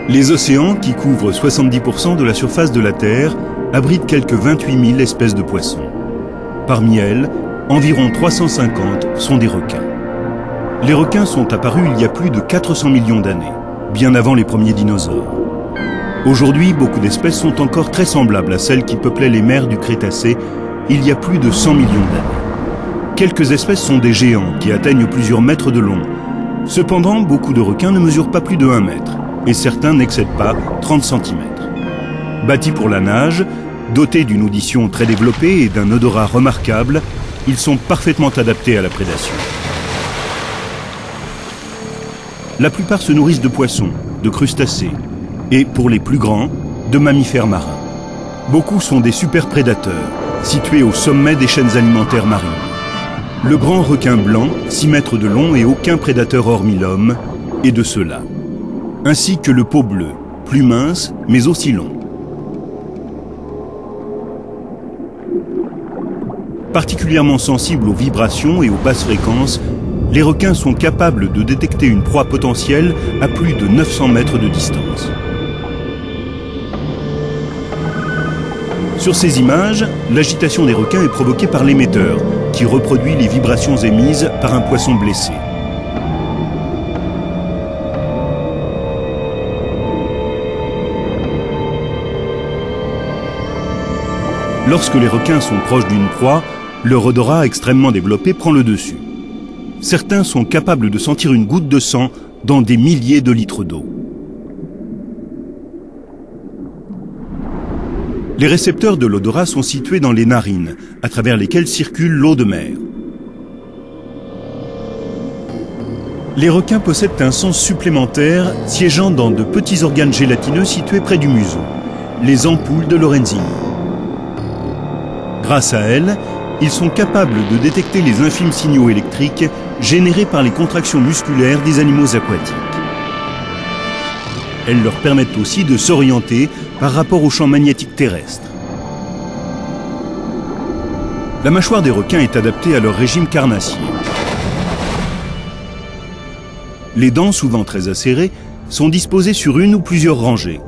Les océans, qui couvrent 70% de la surface de la Terre, abritent quelques 28 000 espèces de poissons. Parmi elles, environ 350 sont des requins. Les requins sont apparus il y a plus de 400 millions d'années, bien avant les premiers dinosaures. Aujourd'hui, beaucoup d'espèces sont encore très semblables à celles qui peuplaient les mers du Crétacé il y a plus de 100 millions d'années. Quelques espèces sont des géants qui atteignent plusieurs mètres de long. Cependant, beaucoup de requins ne mesurent pas plus de 1 mètre et certains n'excèdent pas 30 cm. Bâtis pour la nage, dotés d'une audition très développée et d'un odorat remarquable, ils sont parfaitement adaptés à la prédation. La plupart se nourrissent de poissons, de crustacés et, pour les plus grands, de mammifères marins. Beaucoup sont des super prédateurs, situés au sommet des chaînes alimentaires marines. Le grand requin blanc, 6 mètres de long et aucun prédateur hormis l'homme, est de ceux-là. Ainsi que le peau bleu, plus mince mais aussi long. Particulièrement sensibles aux vibrations et aux basses fréquences, les requins sont capables de détecter une proie potentielle à plus de 900 mètres de distance. Sur ces images, l'agitation des requins est provoquée par l'émetteur, qui reproduit les vibrations émises par un poisson blessé. Lorsque les requins sont proches d'une proie, leur odorat extrêmement développé prend le dessus. Certains sont capables de sentir une goutte de sang dans des milliers de litres d'eau. Les récepteurs de l'odorat sont situés dans les narines, à travers lesquelles circule l'eau de mer. Les requins possèdent un sens supplémentaire siégeant dans de petits organes gélatineux situés près du museau, les ampoules de Lorenzini. Grâce à elles, ils sont capables de détecter les infimes signaux électriques générés par les contractions musculaires des animaux aquatiques. Elles leur permettent aussi de s'orienter par rapport au champ magnétique terrestre. La mâchoire des requins est adaptée à leur régime carnassier. Les dents, souvent très acérées, sont disposées sur une ou plusieurs rangées.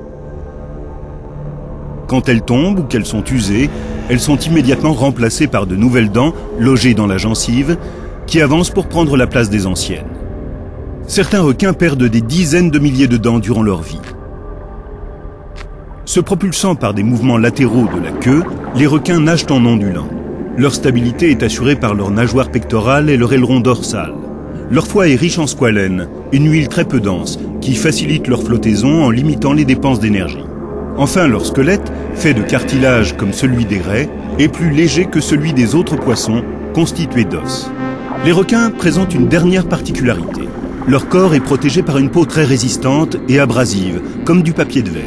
Quand elles tombent ou qu'elles sont usées, elles sont immédiatement remplacées par de nouvelles dents logées dans la gencive qui avancent pour prendre la place des anciennes. Certains requins perdent des dizaines de milliers de dents durant leur vie. Se propulsant par des mouvements latéraux de la queue, les requins nagent en ondulant. Leur stabilité est assurée par leur nageoire pectorale et leur aileron dorsal. Leur foie est riche en squalène, une huile très peu dense, qui facilite leur flottaison en limitant les dépenses d'énergie. Enfin, leur squelette, fait de cartilage comme celui des raies, est plus léger que celui des autres poissons, constitué d'os. Les requins présentent une dernière particularité. Leur corps est protégé par une peau très résistante et abrasive, comme du papier de verre.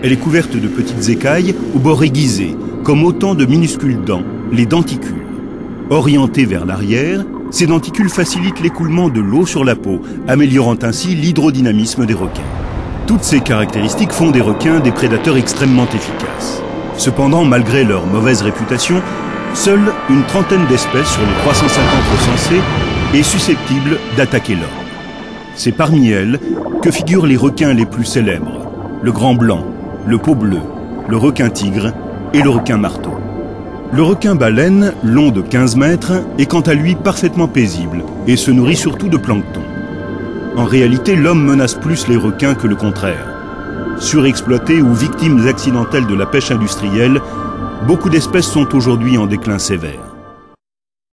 Elle est couverte de petites écailles aux bords aiguisés, comme autant de minuscules dents, les denticules. Orientés vers l'arrière, ces denticules facilitent l'écoulement de l'eau sur la peau, améliorant ainsi l'hydrodynamisme des requins. Toutes ces caractéristiques font des requins des prédateurs extrêmement efficaces. Cependant, malgré leur mauvaise réputation, seule une trentaine d'espèces sur les 350 recensées est susceptible d'attaquer l'homme. C'est parmi elles que figurent les requins les plus célèbres, le grand blanc, le peau bleu, le requin tigre et le requin marteau. Le requin baleine, long de 15 mètres, est quant à lui parfaitement paisible et se nourrit surtout de plancton. En réalité, l'homme menace plus les requins que le contraire. Surexploités ou victimes accidentelles de la pêche industrielle, beaucoup d'espèces sont aujourd'hui en déclin sévère.